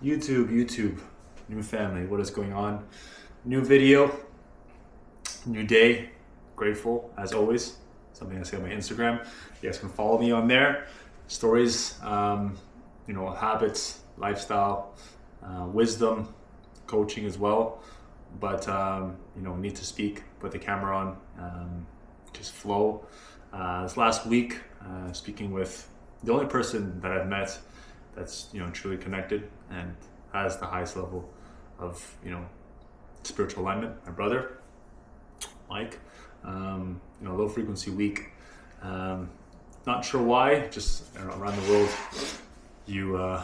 YouTube, new family, what is going on? New video, new day. Grateful as always. Something I say on my Instagram. You guys can follow me on there. Stories, habits, lifestyle, wisdom, coaching as well. But need to speak, put the camera on, just flow. This last week, speaking with the only person that I've met that's truly connected and has the highest level of spiritual alignment, my brother Mike. Low frequency week. Not sure why, just around the world you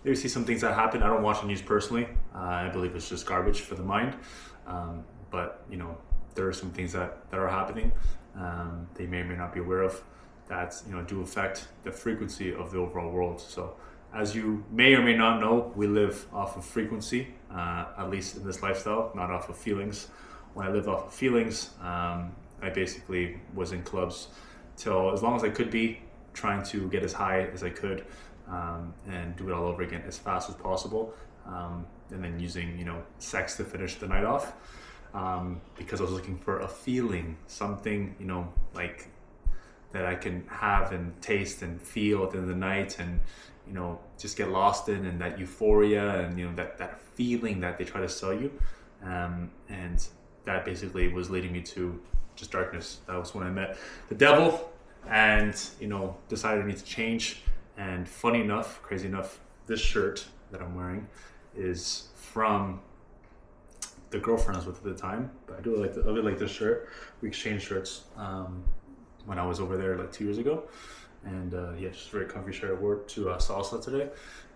maybe see some things that happen. I don't watch the news personally. I believe it's just garbage for the mind, but there are some things that are happening, they may or may not be aware of, that do affect the frequency of the overall world. So as you may or may not know, we live off of frequency, at least in this lifestyle, not off of feelings. When I lived off of feelings, I basically was in clubs till as long as I could be, trying to get as high as I could, and do it all over again as fast as possible, and then using sex to finish the night off, because I was looking for a feeling, something like that I can have and taste and feel at the end of the night, and just get lost in, and that euphoria, and that feeling that they try to sell you, and that basically was leading me to just darkness. That was when I met the devil, and decided I need to change. And funny enough, crazy enough, this shirt that I'm wearing is from the girlfriend I was with at the time. But I really like this shirt. We exchanged shirts when I was over there like 2 years ago, and just a very comfy shirt. I wore it to salsa today,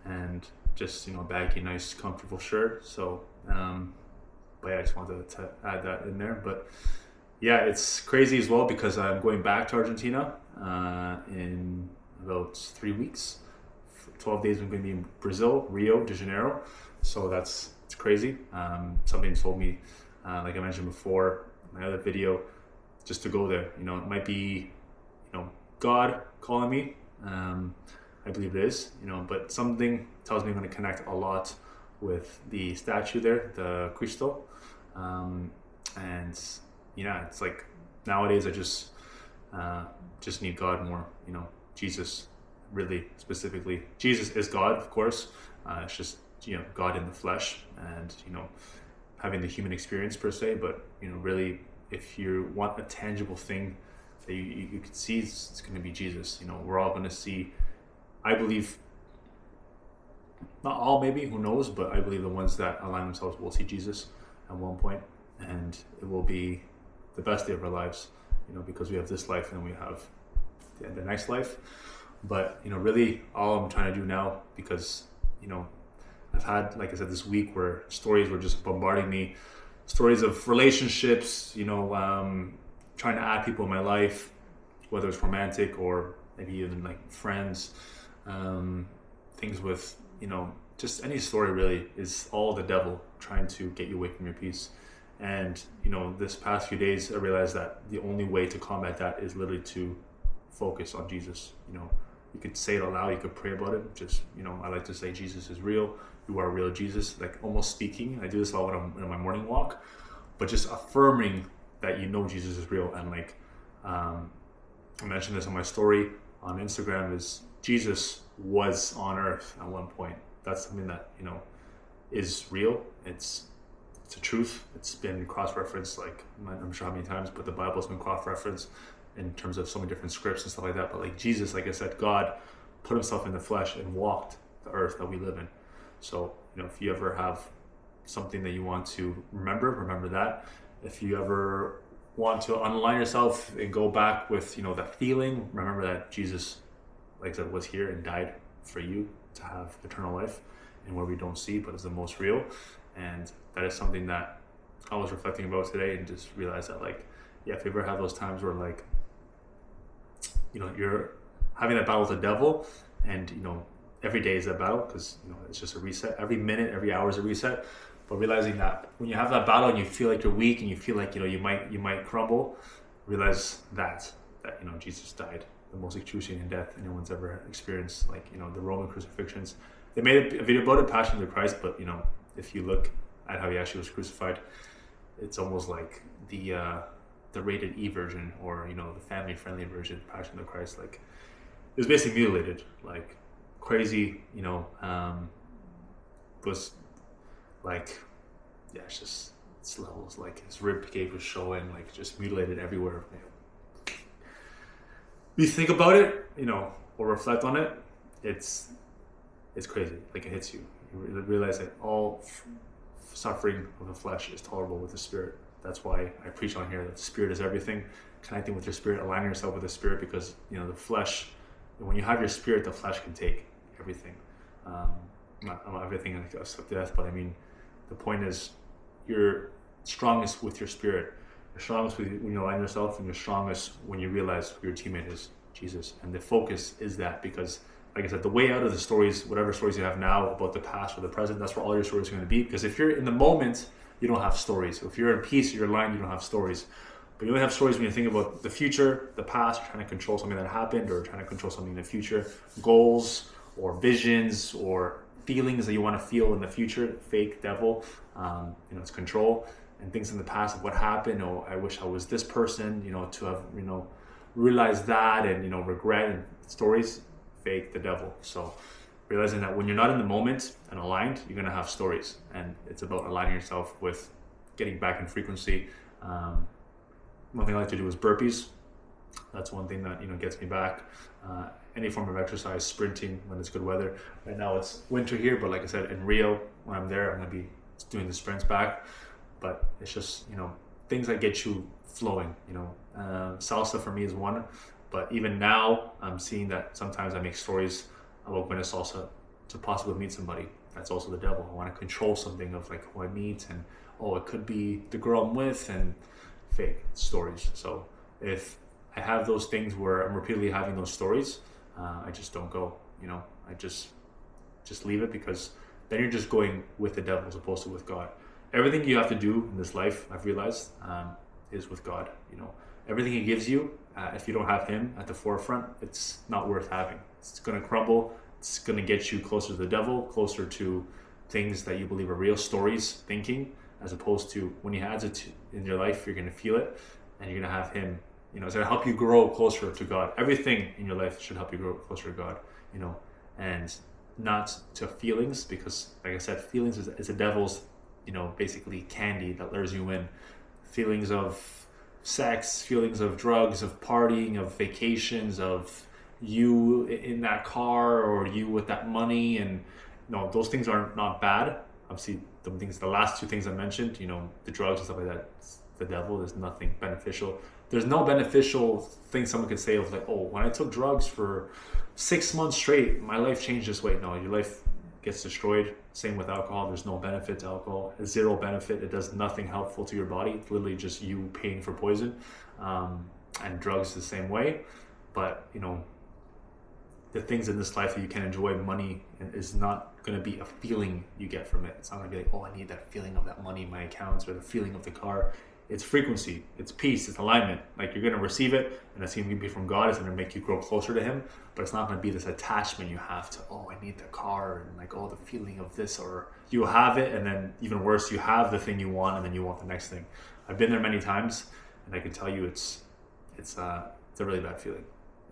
and just baggy, nice, comfortable shirt. So but yeah, I just wanted to add that in there. But yeah, it's crazy as well because I'm going back to Argentina in about 3 weeks. For 12 days I'm going to be in Brazil, Rio de Janeiro. So it's crazy. Somebody told me, like I mentioned before in my other video, just to go there. It might be God calling me. I believe it is, but something tells me I'm going to connect a lot with the statue there, the Cristo. And it's like nowadays I just need God more, Jesus, really specifically. Jesus is God, of course. It's just God in the flesh, and having the human experience per se. But really, if you want a tangible thing that you can see, it's going to be Jesus. We're all going to see, I believe, not all maybe, who knows, but I believe the ones that align themselves will see Jesus at one point, and it will be the best day of our lives, because we have this life and we have the next life. But really all I'm trying to do now, because I've had, like I said, this week where stories were just bombarding me, stories of relationships, trying to add people in my life, whether it's romantic or maybe even like friends, things with just any story really is all the devil trying to get you away from your peace. And this past few days I realized that the only way to combat that is literally to focus on Jesus. You could say it aloud, you could pray about it. Just I like to say Jesus is real, you are real, Jesus, like almost speaking. I do this a lot when I'm in my morning walk, but just affirming that Jesus is real. And like I mentioned this on my story on Instagram, is Jesus was on earth at one point. That's something that is real. It's a truth. It's been cross-referenced, like I'm sure how many times, but the Bible's been cross-referenced in terms of so many different scripts and stuff like that. But like Jesus, like I said, God put himself in the flesh and walked the earth that we live in. So if you ever have something that you want to remember that. If you ever want to unaligned yourself and go back with that feeling, remember that Jesus, like I said, was here and died for you to have eternal life, and where we don't see but is the most real. And that is something that I was reflecting about today, and just realized that if you ever have those times where you're having that battle with the devil, and every day is a battle, because it's just a reset. Every minute, every hour is a reset. But realizing that when you have that battle and you feel like you're weak and you feel like you might crumble, realize that Jesus died the most excruciating death anyone's ever experienced. Like, the Roman crucifixions. They made a video about it, Passion of the Christ, but if you look at how he actually was crucified, it's almost like the rated E version, or the family friendly version, Passion of the Christ. Like, it was basically mutilated, like crazy. Was like, yeah, it's levels. Like, his rib cage was showing, like, just mutilated everywhere. You think about it, or reflect on it, it's crazy. Like, it hits you. You realize that all suffering of the flesh is tolerable with the spirit. That's why I preach on here that the spirit is everything. Connecting with your spirit, aligning yourself with the spirit, because the flesh, when you have your spirit, the flesh can take everything. Not everything of death, but I mean, the point is, you're strongest with your spirit. You're strongest when you align yourself, and you're strongest when you realize who your teammate is, Jesus. And the focus is that, because, like I said, the way out of the stories, whatever stories you have now about the past or the present, that's where all your stories are going to be. Because if you're in the moment, you don't have stories. If you're in peace, you're aligned, you don't have stories. But you only have stories when you think about the future, the past, you're trying to control something that happened, or trying to control something in the future, goals or visions or feelings that you want to feel in the future. Fake devil, it's control, and things in the past of what happened. Oh, I wish I was this person, to have, realized that, and, regret, and stories, fake, the devil. So realizing that when you're not in the moment and aligned, you're going to have stories, and it's about aligning yourself with getting back in frequency. One thing I like to do is burpees. That's one thing that gets me back. Any form of exercise, sprinting when it's good weather. Right now it's winter here, but like I said, in Rio, when I'm there, I'm going to be doing the sprints back. But it's just things that get you flowing. Salsa for me is one, but even now I'm seeing that sometimes I make stories about going to salsa to possibly meet somebody. That's also the devil. I want to control something of like who I meet, and it could be the girl I'm with, and fake stories. So if I have those things where I'm repeatedly having those stories, I just don't go. I just leave it, because then you're just going with the devil as opposed to with God. Everything you have to do in this life, I've realized, is with God. Everything He gives you, if you don't have Him at the forefront, it's not worth having. It's going to crumble. It's going to get you closer to the devil, closer to things that you believe are real, stories, thinking, as opposed to when He adds it in your life, you're going to feel it, and you're going to have Him. It's going to help you grow closer to God. Everything in your life should help you grow closer to God, and not to feelings, because, like I said, feelings is the devil's, basically candy that lures you in. Feelings of sex, feelings of drugs, of partying, of vacations, of you in that car, or you with that money, and those things are not bad. Obviously, the last two things I mentioned, the drugs and stuff like that, it's the devil. There's nothing beneficial. There's no beneficial thing someone could say of like, oh, when I took drugs for 6 months straight, my life changed this way. No, your life gets destroyed. Same with alcohol. There's no benefit to alcohol. Zero benefit. It does nothing helpful to your body. It's literally just you paying for poison. And drugs the same way. But, the things in this life that you can enjoy, money is not going to be a feeling you get from it. It's not going to be like, oh, I need that feeling of that money in my accounts, or the feeling of the car. It's frequency, it's peace, it's alignment. Like, you're going to receive it, and it's going to be from God. It's going to make you grow closer to Him, but it's not going to be this attachment you have to, oh, I need the car, and like, oh, the feeling of this, or you have it, and then even worse, you have the thing you want, and then you want the next thing. I've been there many times, and I can tell you it's a really bad feeling.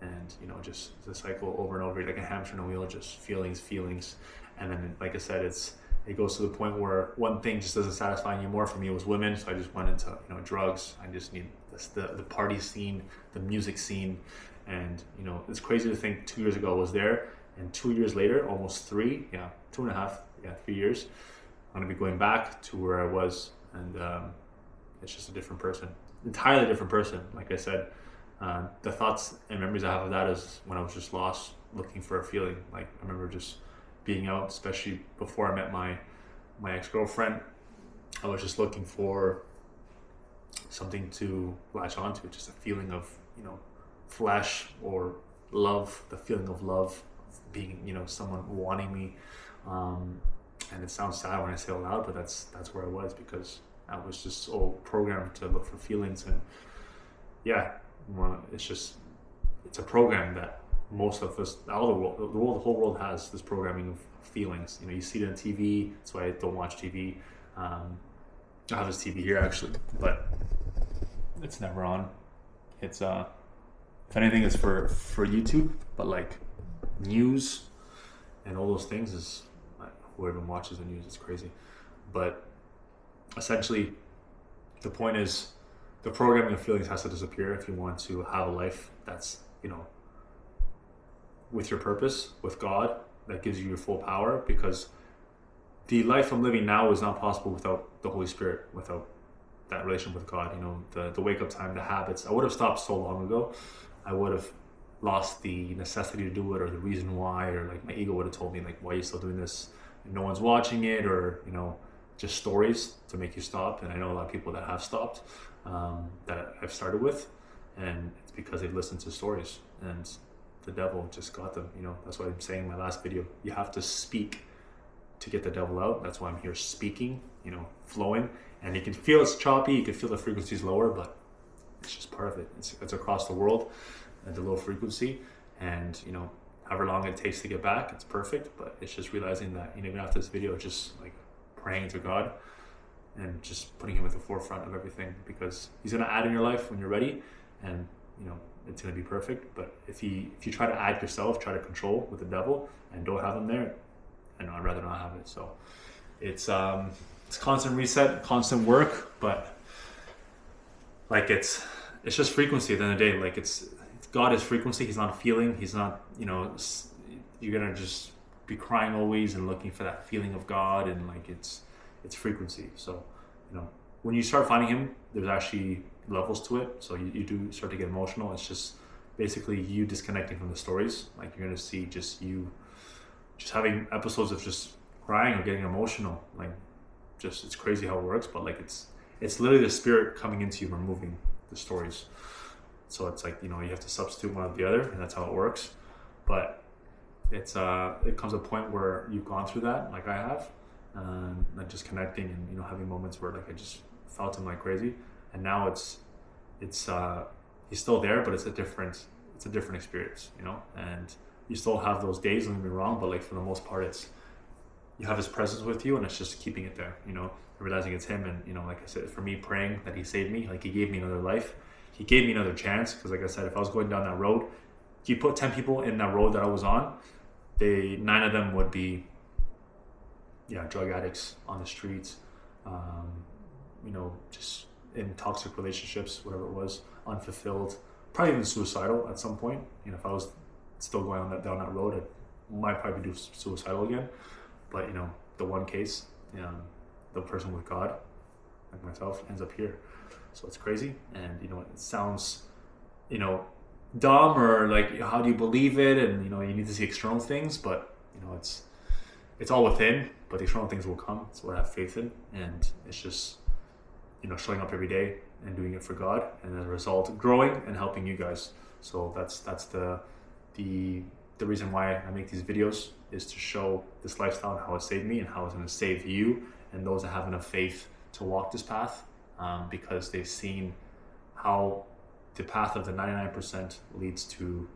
And, just the cycle over and over, like a hamster on a wheel, just feelings. And then, like I said, it goes to the point where one thing just doesn't satisfy anymore. For me, it was women, so I just went into drugs. I just need the party scene, the music scene, and it's crazy to think 2 years ago I was there, and 2 years later, almost 3, 2.5, 3 years, I'm gonna be going back to where I was, and it's just a different person, entirely different person. Like I said, the thoughts and memories I have of that is when I was just lost, looking for a feeling. Like, I remember just being out, especially before I met my ex-girlfriend. I was just looking for something to latch onto, just a feeling of flesh or love, the feeling of love, being someone wanting me. And it sounds sad when I say it loud, but that's where I was, because I was just so programmed to look for feelings. And it's just it's a program that most of us, all the whole world has this programming of feelings. You see it on TV. That's why I don't watch TV. I have this TV here actually, but it's never on. It's if anything, it's for YouTube, but like news and all those things is like, whoever watches the news, it's crazy. But essentially, the point is, the programming of feelings has to disappear if you want to have a life that's, with your purpose, with God, that gives you your full power. Because the life I'm living now is not possible without the Holy Spirit, without that relation with God. The wake up time, the habits. I would have stopped so long ago. I would have lost the necessity to do it, or the reason why, or like my ego would have told me like, why are you still doing this? And no one's watching it, or just stories to make you stop. And I know a lot of people that have stopped, that I've started with, and it's because they've listened to stories, and the devil just got them. That's what I'm saying in my last video. You have to speak to get the devil out. That's why I'm here speaking, flowing. And you can feel it's choppy, you can feel the frequency's lower, but it's just part of it. It's across the world at the low frequency, and however long it takes to get back, it's perfect. But it's just realizing that even after this video, just like praying to God and just putting him at the forefront of everything, because he's going to add in your life when you're ready, and it's going to be perfect. But if you try to add yourself, try to control with the devil and don't have him there, I'd rather not have it. So it's constant reset, constant work, but like it's just frequency at the end of the day. Like it's God is frequency. He's not a feeling. He's not, you're going to just be crying always and looking for that feeling of God, and like it's frequency. So when you start finding him, there's actually levels to it. So you do start to get emotional. It's just basically you disconnecting from the stories. Like you're going to see just you just having episodes of just crying or getting emotional. Like just, it's crazy how it works, but like it's literally the spirit coming into you, removing the stories. So it's like, you have to substitute one with the other, and that's how it works. But it comes a point where you've gone through that, like I have, and just connecting and having moments where like I just felt him like crazy. And now it's he's still there, but it's a different experience, and you still have those days, don't get me wrong, but like for the most part, you have his presence with you, and it's just keeping it there, realizing it's him. And like I said, for me, praying that he saved me, like he gave me another life, he gave me another chance. Because like I said, if I was going down that road, if you put 10 people in that road that I was on, 9 of them would be drug addicts on the streets, just in toxic relationships, whatever it was, unfulfilled, probably even suicidal at some point. If I was still going down that road, I might probably do suicidal again. But the one case, the person with God, like myself, ends up here. So it's crazy. And it sounds dumb, or like, how do you believe it? And you need to see external things, but it's all within. But the external things will come. It's what I have faith in. And it's just showing up every day and doing it for God, and as a result growing and helping you guys. So that's the reason why I make these videos, is to show this lifestyle and how it saved me, and how it's going to save you and those that have enough faith to walk this path, because they've seen how the path of the 99% leads to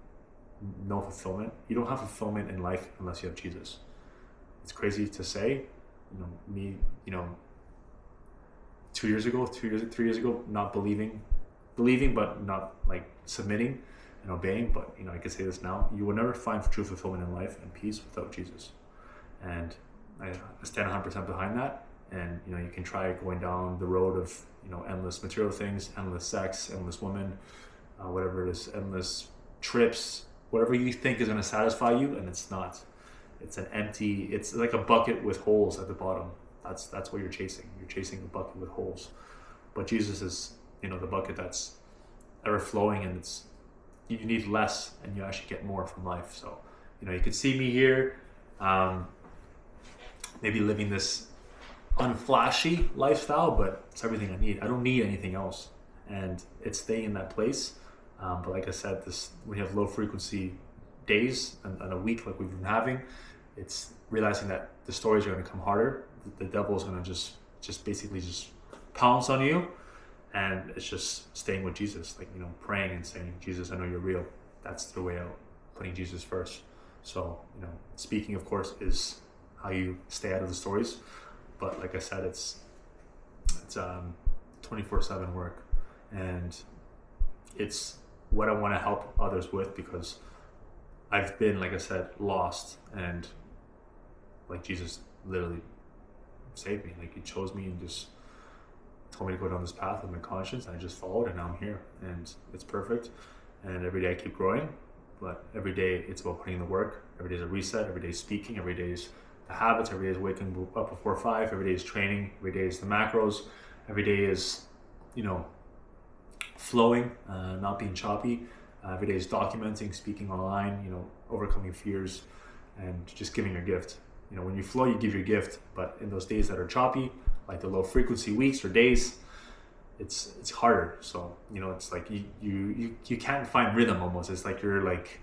no fulfillment. You don't have fulfillment in life unless you have Jesus. It's crazy to say, me, 3 years ago, not believing, but not like submitting and obeying. But I can say this now: you will never find true fulfillment in life and peace without Jesus. And I stand 100% behind that. And you can try going down the road of endless material things, endless sex, endless women, whatever it is, endless trips, whatever you think is going to satisfy you, and it's not. It's it's like a bucket with holes at the bottom. That's what you're chasing. You're chasing a bucket with holes. But Jesus is, the bucket that's ever flowing, and you need less and you actually get more from life. So, you could see me here, maybe living this unflashy lifestyle, but it's everything I need. I don't need anything else. And it's staying in that place. But like I said, when you have low frequency days and a week like we've been having, it's realizing that the stories are going to come harder. The devil is going to just basically just pounce on you, and it's just staying with Jesus, like praying and saying, Jesus, I know you're real. that's the way out, putting Jesus first. So, speaking, of course, is how you stay out of the stories. But like I said, it's 24/7 work, and it's what I want to help others with, because I've been, like I said, lost, and like Jesus literally saved me. Like he chose me and just told me to go down this path with my conscience, and I just followed, and now I'm here, and it's perfect. And every day I keep growing, but every day it's about putting in the work. Every day is a reset. Every day is speaking. Every day is the habits. Every day is waking up before 5. Every day is training. Every day is the macros. Every day is, flowing, not being choppy. Every day is documenting, speaking online, overcoming fears, and just giving your gift. When you flow, you give your gift, but in those days that are choppy, like the low frequency weeks or days, it's harder. So, it's like you can't find rhythm almost. It's like you're like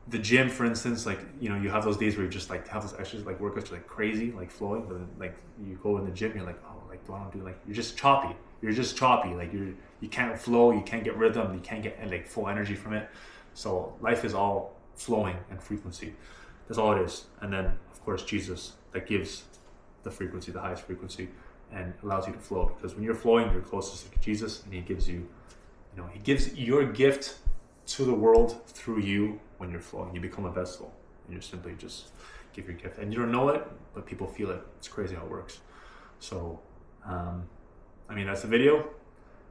the gym, for instance, like, you have those days where you just like have those exercises, like workouts are like crazy, like flowing, but then like you go in the gym, you're like, oh, like do I want to do, like, you're just choppy. Like you can't flow, you can't get rhythm, you can't get like full energy from it. So life is all flowing and frequency. That's all it is. And then of course Jesus, that gives the frequency, the highest frequency, and allows you to flow, because when you're flowing, you're closest to Jesus, and he gives you, he gives your gift to the world through you. When you're flowing, you become a vessel, and you simply just give your gift, and you don't know it, but people feel it. It's crazy how it works. So that's the video.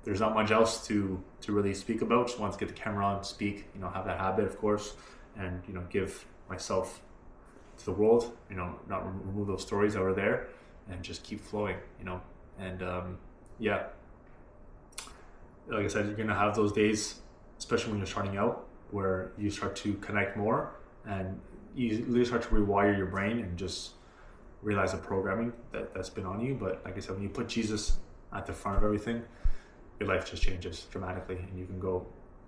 There's not much else to really speak about. Just want to get the camera on, speak, have that habit, of course, and give myself to the world, not remove those stories that were there, and just keep flowing, and like I said, you're gonna have those days, especially when you're starting out, where you start to connect more, and you really start to rewire your brain and just realize the programming that's been on you. But like I said, when you put Jesus at the front of everything, your life just changes dramatically, and you can go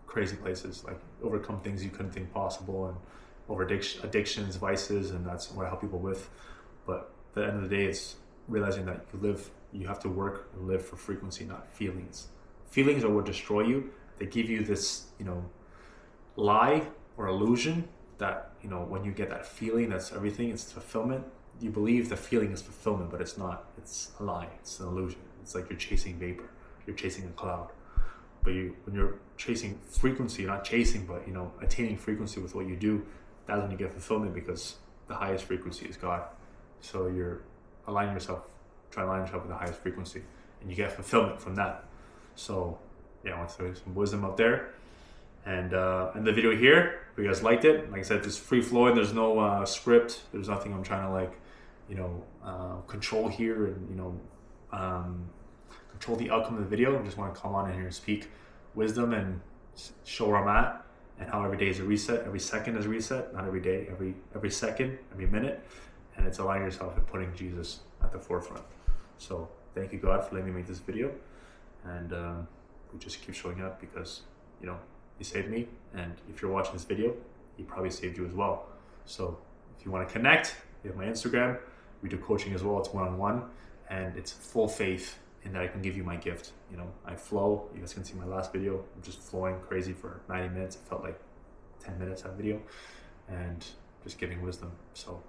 crazy places, like overcome things you couldn't think possible, and over addictions, vices, and that's what I help people with. But at the end of the day, it's realizing that you have to work and live for frequency, not feelings. Feelings are what destroy you. They give you this, lie or illusion that, when you get that feeling, that's everything, it's fulfillment. You believe the feeling is fulfillment, but it's not. It's a lie. It's an illusion. It's like you're chasing vapor. You're chasing a cloud. But when you're chasing frequency, you're not chasing, but attaining frequency with what you do, that's when you get fulfillment, because the highest frequency is God. So you're trying to align yourself with the highest frequency, and you get fulfillment from that. So I want to throw some wisdom out there. And the video here, if you guys liked it, like I said, it's free flowing. There's no script. There's nothing I'm trying to control here, and control the outcome of the video. I just want to come on in here and speak wisdom and show where I'm at, and how every day is a reset. Every second is a reset. Not every day, every second, every minute. And it's aligning yourself and putting Jesus at the forefront. So thank you, God, for letting me make this video. And we just keep showing up, because he saved me, and if you're watching this video, he probably saved you as well. So if you want to connect, you have my Instagram. We do coaching as well. It's one-on-one, and it's full faith in that I can give you my gift. I flow. You guys can see my last video. I'm just flowing crazy for 90 minutes. It felt like 10 minutes that video, and just giving wisdom. So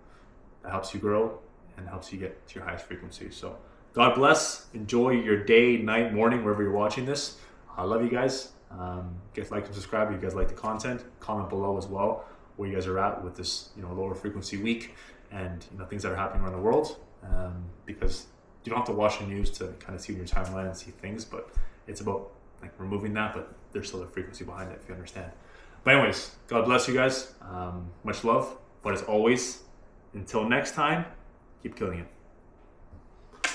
that helps you grow and helps you get to your highest frequency. So God bless. Enjoy your day, night, morning, wherever you're watching this. I love you guys. Get like and subscribe if you guys like the content. Comment below as well where you guys are at with this lower frequency week, and things that are happening around the world, because you don't have to watch the news to kind of see in your timeline and see things, but it's about like removing that, but there's still a frequency behind it, if you understand. But anyways, God bless you guys. Much love. But as always, until next time, keep killing it.